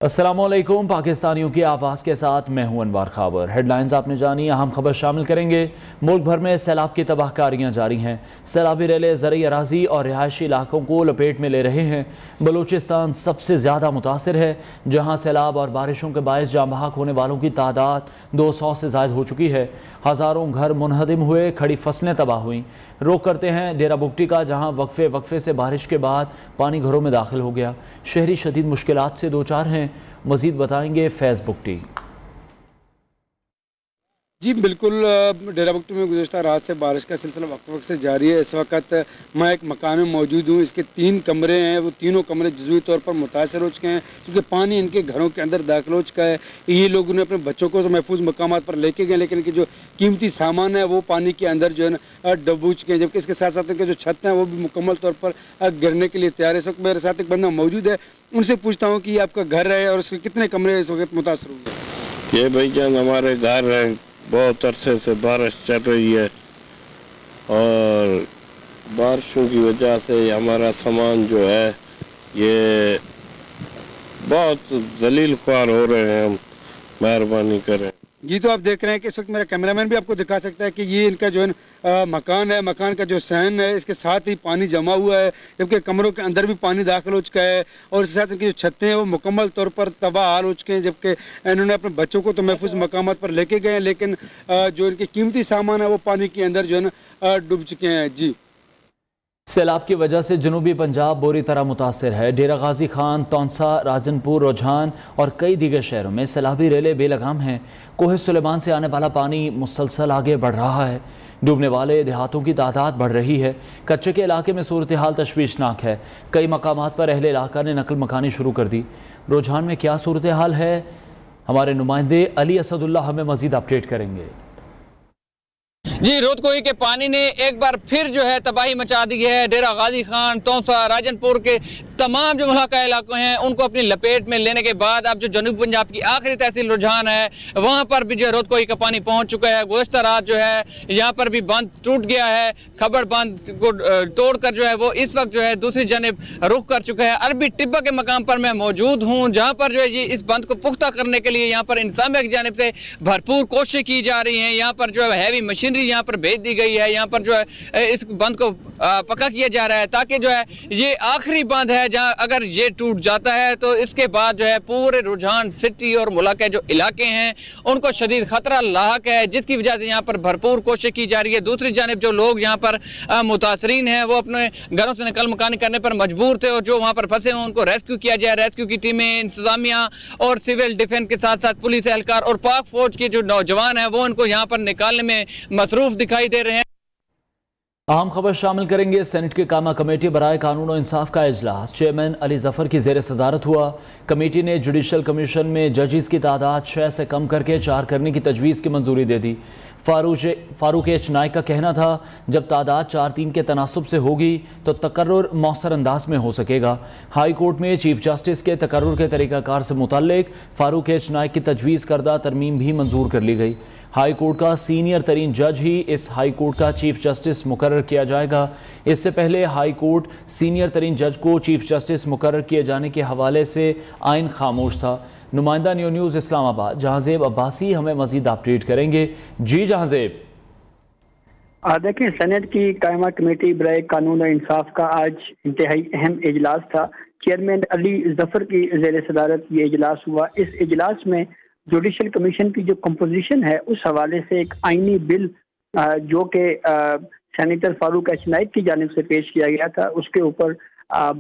अस्सलामुअलैकुम। पाकिस्तानियों की आवाज़ के साथ मैं हूं अनवार खाबर। हेडलाइंस आपने जानी, अहम खबर शामिल करेंगे। मुल्क भर में सैलाब की तबाहकारियां जारी हैं। सैलाबी रेले ज़रई अराजी और रिहायशी इलाकों को लपेट में ले रहे हैं। बलूचिस्तान सबसे ज़्यादा मुतासर है, जहां सैलाब और बारिशों के बायस जाँ बहक होने वालों की तादाद 200 से ज़ायद हो चुकी है। हज़ारों घर मुनहदिम हुए, खड़ी फसलें तबाह हुई। रुख करते हैं डेरा बुगटी का, जहाँ वक्फे से बारिश के बाद पानी घरों में दाखिल हो गया। शहरी शदीद मुश्किलात से दो चार हैं। मजीद बताएंगे फैज़ बुगटी। जी बिल्कुल, डेरा बुगटी में गुज़श्ता रात से बारिश का सिलसिला वक्त से जारी है। इस वक्त मैं एक मकान में मौजूद हूँ। इसके 3 कमरे हैं, वो तीनों कमरे जज़वी तौर पर मुतासर हो चुके हैं क्योंकि पानी इनके घरों के अंदर दाखिल हो चुका है। ये लोगों ने अपने बच्चों को तो महफूज मकामात पर लेके गए, लेकिन इनके जो कीमती सामान है वो पानी के अंदर जो है ना डूब चुके हैं। जबकि इसके साथ साथ इनके जो छत हैं वो भी मुकम्मल तौर पर गिरने के लिए तैयार है। इस वक्त मेरे साथ एक बंदा मौजूद है, उनसे पूछता हूँ कि ये आपका घर है और उसके कितने कमरे इस वक्त मुतासर हुए? ये भाईजान हमारे घर है, बहुत अरसे से बारिश चल रही है और बारिशों की वजह से हमारा सामान जो है ये बहुत जलील ख्वार हो रहे हैं। हम मेहरबानी करें। जी तो आप देख रहे हैं कि इस वक्त मेरा कैमरामैन भी आपको दिखा सकता है कि ये इनका जो है मकान है, मकान का जो सहन है इसके साथ ही पानी जमा हुआ है, जबकि कमरों के अंदर भी पानी दाखिल हो चुका है और इसके साथ इनकी जो छतें हैं वो मुकम्मल तौर पर तबाह हाल हो चुके हैं। जबकि इन्होंने अपने बच्चों को तो महफूज मकामात पर लेके गए हैं, लेकिन जो इनके कीमती सामान है वो पानी के अंदर जो है ना डूब चुके हैं। जी सैलाब की वजह से जनूबी पंजाब बुरी तरह मुतासर है। डेरा गाजी खान, तौंसा, राजनपुर, रुझान और कई दीगर शहरों में सैलाबी रेले बेलगाम हैं। कोहे सुलेमान से आने वाला पानी मुसलसल आगे बढ़ रहा है। डूबने वाले देहातों की तादाद बढ़ रही है। कच्चे के इलाके में सूरत हाल तशवीशनाक है। कई मकामात पर अहले इलाका ने नकल मकानी शुरू कर दी। रुझान में क्या सूरत हाल है, हमारे नुमाइंदे अली असदुल्ला हमें मजीद अपडेट करेंगे। जी, रोदकोही के पानी ने एक बार फिर जो है तबाही मचा दी है। डेरा गाजी खान, तौसा, राजनपुर के तमाम जो मुलाका इलाके हैं उनको अपनी लपेट में लेने के बाद अब जो जनूबी पंजाब की आखिरी तहसील रुझान है वहाँ पर भी जो है रोदकोही का पानी पहुँच चुका है। गुज़श्ता रात जो है यहाँ पर भी बंद टूट गया है। खबर बंद को तोड़कर जो है वो इस वक्त जो है दूसरी जानिब रुख कर चुका है। अरबी टिब्बा के मकाम पर मैं मौजूद हूँ, जहाँ पर जो है ये इस बंद को पुख्ता करने के लिए यहाँ पर इंतजामिया की जानिब से भरपूर कोशिश की जा रही हैं। यहाँ पर जो है हैवी मशीनरी यहाँ पर भेज दी गई है। यहाँ पर जो है इस बंद को पक्का किया जा रहा है ताकि जो है ये आखिरी बंद है जहाँ अगर ये टूट जाता है तो इसके बाद जो है पूरे रुझान सिटी और मुलाके जो इलाके हैं उनको शदीद खतरा लाहक है, जिसकी वजह से यहाँ पर भरपूर कोशिश की जा रही है। दूसरी जानिब जो लोग यहाँ पर मुतासरीन हैं वो अपने घरों से नकल मकानी करने पर मजबूर थे और जो वहाँ पर फंसे हैं उनको रेस्क्यू किया जाए। रेस्क्यू की टीमें, इंतजामिया और सिविल डिफेंस के साथ साथ पुलिस एहलकार और पाक फौज के जो नौजवान हैं वो उनको यहाँ पर निकालने में मसरूफ दिखाई दे रहे हैं। अहम खबर शामिल करेंगे। सेनेट की कामा कमेटी बराए कानून और इंसाफ का इजलास चेयरमैन अली जफर की जेर सदारत हुआ। कमेटी ने जुडिशल कमीशन में जजेस की तादाद 6 से कम करके 4 करने की तजवीज़ की मंजूरी दे दी। फारूक एच नाइक का कहना था जब तादाद 4-3 के तनासुब से होगी तो तकर्रुर मौसर अंदाज में हो सकेगा। हाई कोर्ट में चीफ जस्टिस के तकर्रुर के तरीक़ाकार से मुतल्लिक फारूक एच नाइक की तजवीज़ करदा तरमीम भी मंजूर कर ली गई। हाई कोर्ट का सीनियर तरीन जज ही इस हाई कोर्ट का चीफ जस्टिस मुकर्रर किया जाएगा। इससे पहले हाई कोर्ट सीनियर तरीन जज को चीफ जस्टिस मुकर्रर किए जाने के हवाले से आइन खामोश था। नुमाइंदा न्यूज़ इस्लामाबाद जहांजेब अब्बासी हमें मजीद अपडेट करेंगे। जी जहांजेब। देखिए, सेनेट की कायमा कमेटी बराए कानून और इंसाफ का आज इंतहाई अहम इजलास था। चेयरमैन अली जफर की जेर सदारत ये इजलास हुआ। इस इजलास में जुडिशल कमीशन की जो कंपोजिशन है उस हवाले से एक आइनी बिल जो कि सेनेटर फारूक एच नाइक की जानिब से पेश किया गया था उसके ऊपर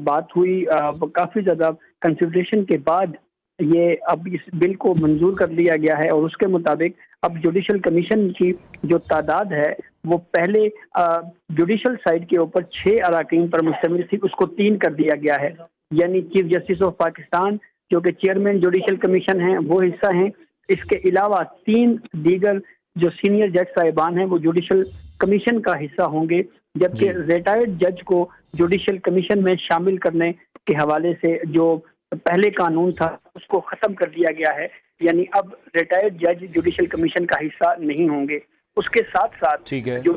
बात हुई। काफ़ी ज़्यादा कंसिडरेशन के बाद ये अब इस बिल को मंजूर कर लिया गया है और उसके मुताबिक अब जुडिशल कमीशन की जो तादाद है वो पहले जुडिशल साइड के ऊपर 6 अराकीन पर मुश्तमिल थी, उसको 3 कर दिया गया है। यानी चीफ जस्टिस ऑफ पाकिस्तान जो कि चेयरमैन जुडिशल कमीशन हैं वो हिस्सा हैं। इसके अलावा 3 दीगर जो सीनियर जज साहिबान हैं वो जुडिशल कमीशन का हिस्सा होंगे, जबकि रिटायर्ड जज को जुडिशल कमीशन में शामिल करने के हवाले से जो पहले कानून था उसको ख़त्म कर दिया गया है। यानी अब रिटायर्ड जज जुडिशल कमीशन का हिस्सा नहीं होंगे। उसके साथ साथ जो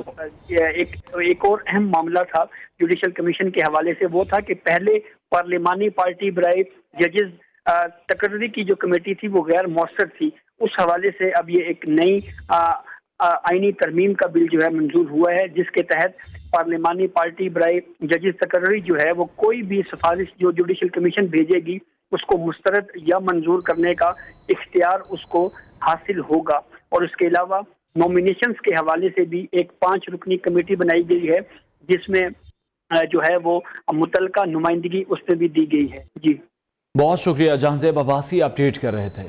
एक और अहम मामला था जुडिशल कमीशन के हवाले से वो था कि पहले पार्लिमानी पार्टी बराए जजेस तकर्री की जो कमेटी थी वो गैर मौसर थी। उस हवाले से अब ये एक नई आईनी तरमीम का बिल जो है मंजूर हुआ है, जिसके तहत पार्लिमानी पार्टी बराए जजेस तकर्री जो है वो कोई भी सिफारिश जो जुडिशल कमीशन भेजेगी उसको मुस्तरद या मंजूर करने का इख्तियार उसको हासिल होगा। और उसके अलावा नॉमिनेशंस के हवाले से भी एक 5 रुकनी कमेटी बनाई गई है, जिसमें जो है वो मुतलका नुमाइंदगी उसमें भी दी गई है। जी बहुत शुक्रिया, जहांजेब अब्बासी अपडेट कर रहे थे।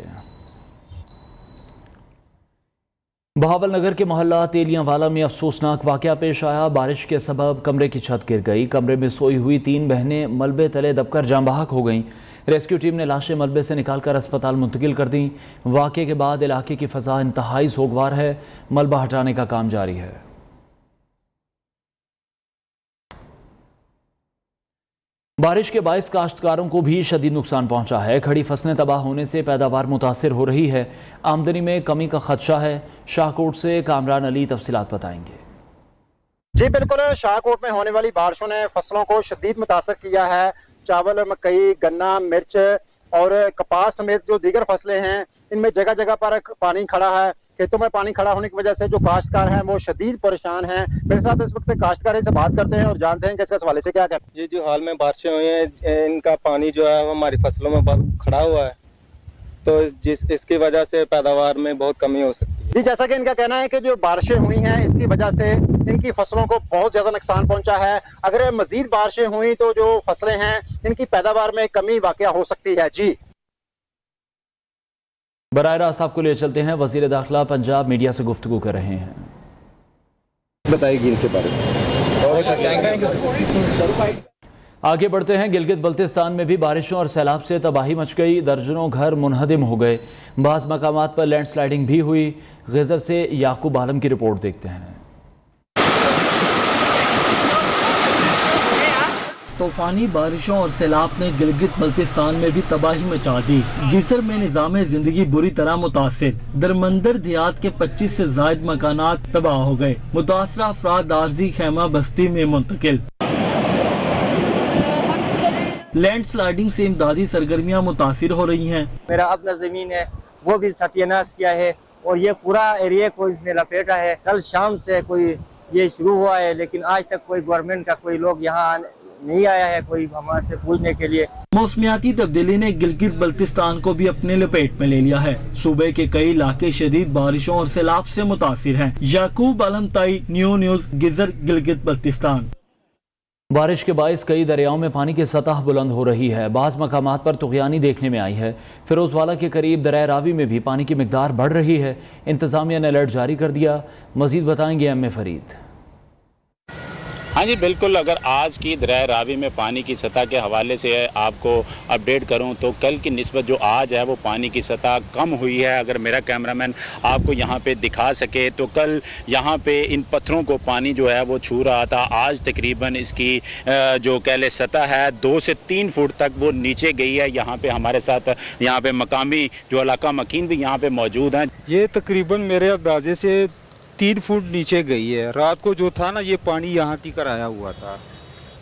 बहावल नगर के मोहल्ला तेलियांवाला में अफसोसनाक वाकया पेश आया। बारिश के सबब कमरे की छत गिर गई। कमरे में सोई हुई 3 बहनें मलबे तले दबकर जाँ बहक हो गईं। रेस्क्यू टीम ने लाशें मलबे से निकालकर अस्पताल मुंतकिल कर दी। वाकये के बाद इलाके की फ़ज़ा इंतहाई सोगवार है। मलबा हटाने का काम जारी है। बारिश के बाइस काश्तकारों को भी शदीद नुकसान पहुंचा है। खड़ी फसलें तबाह होने से पैदावार मुतासिर हो रही है। आमदनी में कमी का खदशा है। शाहकोट से कामरान अली तफसीलात बताएंगे। जी बिल्कुल, शाहकोट में होने वाली बारिशों ने फसलों को शदीद मुतासर किया है। चावल, मकई, गन्ना, मिर्च और कपास समेत जो दीगर फसलें हैं इनमें जगह जगह पर पानी खड़ा है। खेतों में पानी खड़ा होने की वजह से जो काश्तकार हैं वो शदीद परेशान हैं। मेरे साथ इस वक्त काश्तकार से बात करते हैं और जानते हैं कि इसके हवाले से क्या कहते हैं। ये जो हाल में बारिशें हुई हैं इनका पानी जो है वो हमारी फसलों में खड़ा हुआ है, तो इसकी वजह से पैदावार में बहुत कमी हो सकती है। जी, जैसा कि इनका कहना है कि जो बारिशें हुई हैं इसकी वजह से इनकी फसलों को बहुत ज़्यादा नुकसान पहुंचा है। अगर मजीद बारिशें हुई तो जो फसलें हैं इनकी पैदावार में कमी वाक़या हो सकती है। जी बराह रास्त आपको ले चलते हैं। वज़ीर दाखिला पंजाब मीडिया से गुफ्तगू कर रहे हैं। बताइए इनके बारे में। आगे बढ़ते हैं। गिलगित बल्तिस्तान में भी बारिशों और सैलाब से तबाही मच गई। दर्जनों घर मुनहदिम हो गए। बाज़ मकामात पर लैंडस्लाइडिंग भी हुई। ग़ज़र से याकूब आलम की रिपोर्ट देखते हैं। तूफानी बारिशों और सैलाब ने गिलगित बल्तिस्तान में भी तबाही मचा दी। गिसर में निज़ाम जिंदगी बुरी तरह मुतासिर। दरमंदर देहात के 25 से ज़ायद मकानात तबाह हो गए। मुतासरा अफराद दारजी खैमा बस्ती में मुंतकिल। लैंड स्लाइडिंग से इमदादी सरगर्मियाँ मुतासिर हो रही हैं। मेरा अपना जमीन है वो भी सत्यानाश किया है और ये पूरा एरिया को इसने लपेटा है। कल शाम से कोई ये शुरू हुआ है, लेकिन आज तक कोई गवर्नमेंट का कोई लोग यहाँ नहीं आया है कोई हमारे से पूछने के लिए। मौसमियाती तब्दीली ने गिलगित बल्तिस्तान को भी अपने लपेट में ले लिया है। सूबे के कई इलाके शदीद बारिशों और सैलाब से मुतासिर हैं। याकूब आलम ताई, new news, geyser, Gilgit Baltistan. बारिश के बाइस कई दरियाओं में पानी की सतह बुलंद हो रही है। बाज़ मकामात पर तुग़यानी देखने में आई है। फिरोजवाला के करीब दरिया रावी में भी पानी की मिकदार बढ़ रही है। इंतज़ामिया ने अलर्ट जारी कर दिया। मज़ीद बताएंगे एम ए फरीद। हाँ जी बिल्कुल, अगर आज की दरिया रावी में पानी की सतह के हवाले से आपको अपडेट करूं तो कल की निस्बत जो आज है वो पानी की सतह कम हुई है। अगर मेरा कैमरामैन आपको यहाँ पे दिखा सके तो कल यहाँ पे इन पत्थरों को पानी जो है वो छू रहा था। आज तकरीबन इसकी जो कहले सतह है 2 से 3 फुट तक वो नीचे गई है। यहाँ पे हमारे साथ यहाँ पे मकामी जो इलाका मकीन भी यहाँ पे मौजूद हैं। ये तकरीबन मेरे अंदाजे से 3 फुट नीचे गई है। रात को जो था ना ये पानी यहाँ तक आया हुआ था।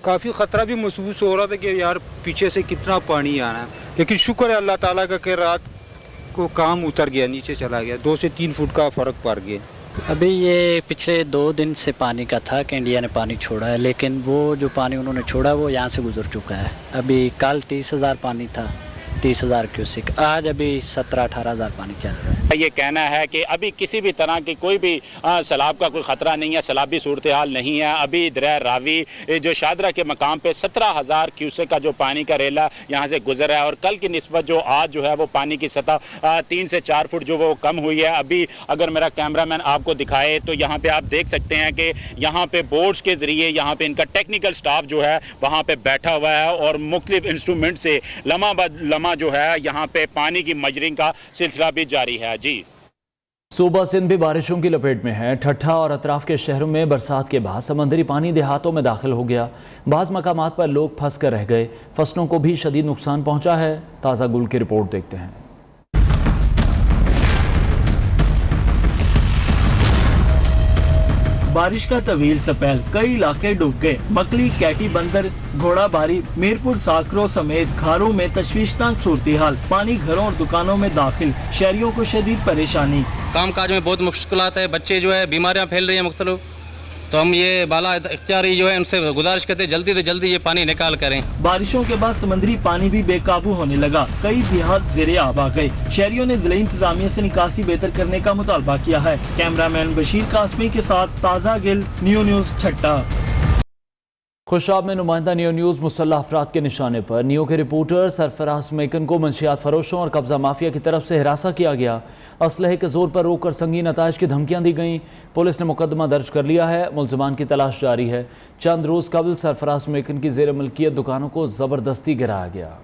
काफ़ी ख़तरा भी महसूस हो रहा था कि यार पीछे से कितना पानी आना है, लेकिन शुक्र है अल्लाह ताला का कि रात को काम उतर गया, नीचे चला गया। 2 से 3 फुट का फ़र्क पड़ गया। अभी ये पिछले 2 दिन से पानी का था कि इंडिया ने पानी छोड़ा है, लेकिन वो जो पानी उन्होंने छोड़ा वो यहाँ से गुजर चुका है। अभी कल 30,000 पानी था, 30,000 क्यूसिक। आज अभी 17-18 हज़ार पानी चल रहा है। ये कहना है कि अभी किसी भी तरह की कोई भी सैलाब का कोई ख़तरा नहीं है, सैलाबी सूरत हाल नहीं है। अभी दरिया रावी जो शादरा के मकाम पे 17,000 क्यूसेक का जो पानी का रेला यहाँ से गुजरा है और कल की निस्बत जो आज जो है वो पानी की सतह 3 से 4 फुट जो वो कम हुई है। अभी अगर मेरा कैमरामैन आपको दिखाए तो यहाँ पे आप देख सकते हैं कि यहाँ पे बोट्स के ज़रिए यहाँ पे इनका टेक्निकल स्टाफ जो है वहाँ पे बैठा हुआ है और मुख्तलिफ इंस्ट्रूमेंट से लम्हा ब लम्हा जो है यहाँ पे पानी की मजरिंग का सिलसिला भी जारी है। जी, सूबा सिंध भी बारिशों की लपेट में है। ठट्ठा और अतराफ के शहरों में बरसात के बाद समंदरी पानी देहातों में दाखिल हो गया। बाज़ मकामात पर लोग फंस कर रह गए। फसलों को भी शदीद नुकसान पहुंचा है। ताज़ा गुल की रिपोर्ट देखते हैं। बारिश का तवील स्पेल, कई इलाके डूब गए। मकली, कैटी बंदर, घोड़ा बारी, मीरपुर साकरो समेत घरों में तशवीशनाक सूरत हाल। पानी घरों और दुकानों में दाखिल, शहरियों को शदीद परेशानी। काम काज में बहुत मुश्किलात है, बच्चे जो है बीमारियां फैल रही हैं मुख्तलिफ, तो हम ये बाला इख्तियारी जो है उनसे गुजारिश करते हैं जल्दी से जल्दी ये पानी निकाल करें। बारिशों के बाद समुद्री पानी भी बेकाबू होने लगा, कई देहात ज़ेरे आब आ गए। शहरियों ने जिला इंतजामिया से निकासी बेहतर करने का मुतालबा किया है। कैमरामैन बशीर कासमी के साथ ताज़ा गिल, न्यू न्यूज़ ठट्टा। खुशाब में नुमाइंदा नियो न्यूज़ मुसल्लह अफराद के निशाने पर। नियो के रिपोर्टर सरफराज मेकन को मंशियात फरोशों और कब्जा माफिया की तरफ से हिरासा किया गया। असलहे के जोर पर रोककर संगीन नताइज की धमकियां दी गईं। पुलिस ने मुकदमा दर्ज कर लिया है, मुलजमान की तलाश जारी है। चंद रोज़ कबल सरफराज मेकन की ज़ेर मिल्कियत दुकानों को ज़बरदस्ती गिराया गया।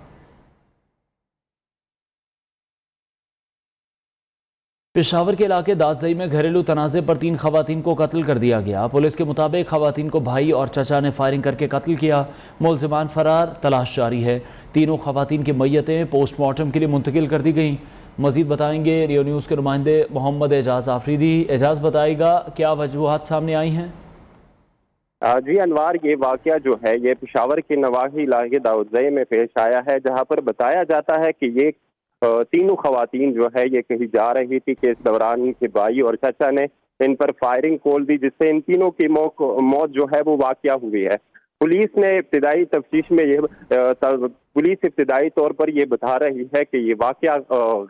पेशावर के इलाके दादजई में घरेलू तनाज़े पर 3 खवातीन को कत्ल कर दिया गया। पुलिस के मुताबिक खवातीन को भाई और चचा ने फायरिंग करके कत्ल किया। मुलजिमान फरार, तलाश जारी है। तीनों खवातीन की मैयतें पोस्टमार्टम के लिए मुंतकिल कर दी गईं। मज़ीद बताएंगे रियो न्यूज़ के नुमाइंदे मोहम्मद एजाज आफरीदी। एजाज बताएगा क्या वजूहात सामने आई हैं? जी अनवार, ये वाक़या जो है ये पेशावर के नवाही इलाके दाऊदज़ई में पेश आया है, जहाँ पर बताया जाता है कि ये तीनों खवातीन जो है ये कहीं जा रही थी कि इस दौरान इनके भाई और चाचा ने इन पर फायरिंग खोल दी, जिससे इन तीनों की मौत जो है वो वाक़या हुई है। पुलिस ने इब्तिदाई तफ्तीश में पुलिस इब्तिदाई तौर पर ये बता रही है कि ये वाक़या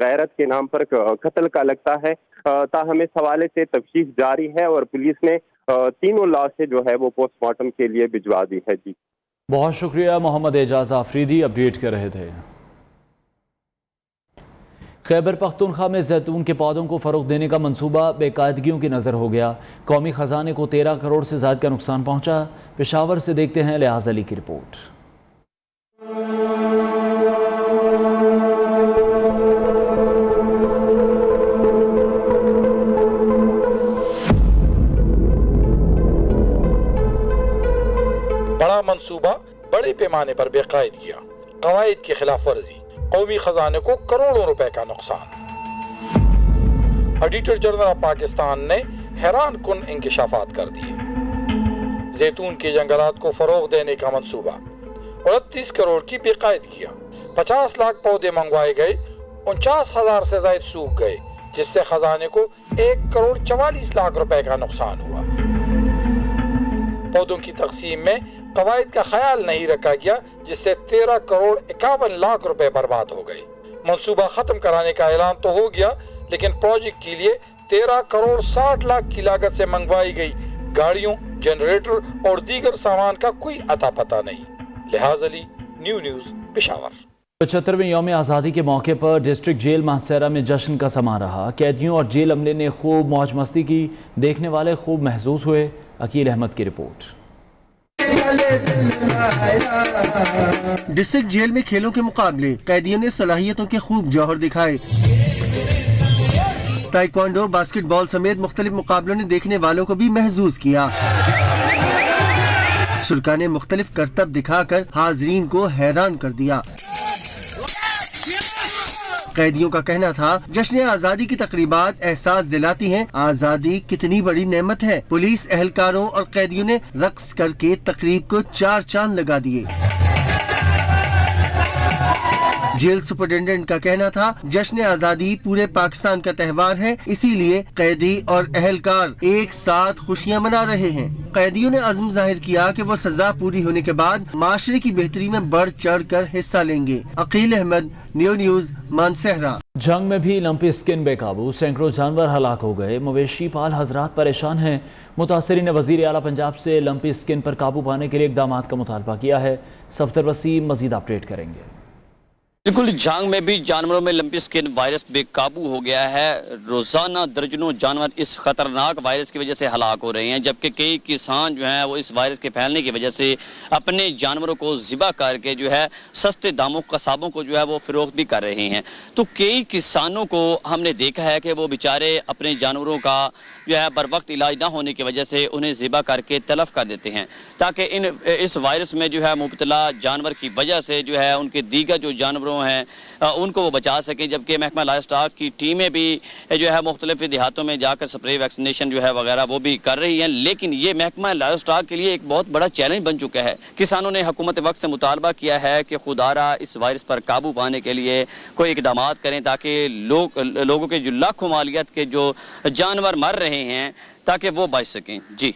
गैरत के नाम पर कत्ल का लगता है। ताहम इस हवाले से तफ्तीश जारी है और पुलिस ने तीनों लाशें जो है वो पोस्टमार्टम के लिए भिजवा दी है। जी बहुत शुक्रिया मोहम्मद एजाज आफरीदी, अपडेट कर रहे थे। खैबर पख्तूनख्वा में जैतून के पौधों को फ़रोग़ देने का मंसूबा बेकायदगियों की नज़र हो गया। कौमी ख़जाने को 13 करोड़ से ज़्यादा का नुकसान पहुँचा। पेशावर से देखते हैं लिहाज अली की रिपोर्ट। बड़ा मंसूबा, बड़े पैमाने पर बेकायदगियाँ, कवायद की खिलाफ वर्जी, कौमी खजाने को करोड़ों रुपए का नुकसान। ऑडिटर जनरल ऑफ पाकिस्तान ने हैरान कुन इंकशाफात कर दिए। जैतून के जंगलात को फरोग देने का मंसूबा, 29 करोड़ की बेकायदगियाँ, 50 लाख पौधे मंगवाए गए, 49,000 से ज्यादा सूख गए, जिससे खजाने को 1 करोड़ 44 लाख रुपए का नुकसान हुआ। पौधों की तकसीम में कवायद का ख्याल नहीं रखा गया, जिससे 13 करोड़ 51 लाख रुपए बर्बाद हो गए। मंसूबा खत्म कराने का ऐलान तो हो गया, लेकिन प्रोजेक्ट के लिए 13 करोड़ 60 लाख की लागत से मंगवाई गई गाड़ियों, जनरेटर और दीगर सामान का कोई अता पता नहीं। लिहाज अली, न्यू न्यूज़, पेशावर। 75वें यौम आज़ादी के मौके पर डिस्ट्रिक्ट जेल मानसेरा में जश्न का समा रहा। कैदियों और जेल अमले ने खूब मौज मस्ती की, देखने वाले खूब महसूस हुए। अकील अहमद की रिपोर्ट। डिस्ट्रिक्ट जेल में खेलों के मुकाबले, कैदियों ने सलाहियतों के खूब जौहर दिखाए। ताइक्वांडो, बास्केटबॉल समेत मुख्तलिफ मुकाबलों ने देखने वालों को भी महसूस किया। शुरा ने मुख्तलिफ करतब दिखाकर हाजरीन को हैरान कर दिया। कैदियों का कहना था जश्न आज़ादी की तकरीबात एहसास दिलाती हैं आज़ादी कितनी बड़ी नेमत है। पुलिस एहलकारों और कैदियों ने रक्स करके तकरीब को 4 चांद लगा दिए। जेल सुपरिटेंडेंट का कहना था जश्न आज़ादी पूरे पाकिस्तान का त्यौहार है, इसीलिए कैदी और अहलकार एक साथ खुशियां मना रहे हैं। कैदियों ने अज़्म जाहिर किया कि वो सजा पूरी होने के बाद माशरे की बेहतरी में बढ़ चढ़ कर हिस्सा लेंगे। Aqeel Ahmed, new news, Mansehra. जंग में भी लंपी स्किन बेकाबू, सैकड़ों जानवर हलाक हो गए। मवेशी पाल हजरात परेशान हैं। मुतासरीन ने वज़ीर आला पंजाब से लंपी स्किन पर काबू पाने के लिए इक़दाम का मुतालबा किया है। सफ्तर वसीम मज़ीद अपडेट करेंगे। बिल्कुल, जंग में भी जानवरों में लंपी स्किन वायरस बेकाबू हो गया है। रोजाना दर्जनों जानवर इस खतरनाक वायरस की वजह से हलाक हो रहे हैं, जबकि कई किसान जो हैं वो इस वायरस के फैलने की वजह से अपने जानवरों को ज़िबा करके जो है सस्ते दामों कसाबों को जो है वो फ़रोख्त भी कर रहे हैं। तो कई किसानों को हमने देखा है कि वो बेचारे अपने जानवरों का जो है बर वक्त इलाज ना होने की वजह से उन्हें ज़िबा करके तलफ कर देते हैं, ताकि इस वायरस में जो है मुब्तला जानवर की वजह से जो है उनके दीगर जो जानवरों جانوروں ہیں ان کو وہ بچا سکیں، جبکہ محکمہ لائف اسٹاک کی ٹیمیں بھی جو ہے مختلف دیہاتوں میں جا کر سپرے ویکسینیشن جو ہے وغیرہ وہ بھی کر رہی ہیں، لیکن یہ محکمہ لائف اسٹاک کے لیے ایک بہت بڑا چیلنج بن چکا ہے۔ کسانوں نے حکومت وقت سے مطالبہ کیا ہے کہ خودارا اس وائرس پر قابو پانے کے لیے کوئی اقدامات کریں تاکہ لوگوں کے جو لاکھوں مالیت کے جو جانور مر رہے ہیں تاکہ وہ بچ سکیں۔ جی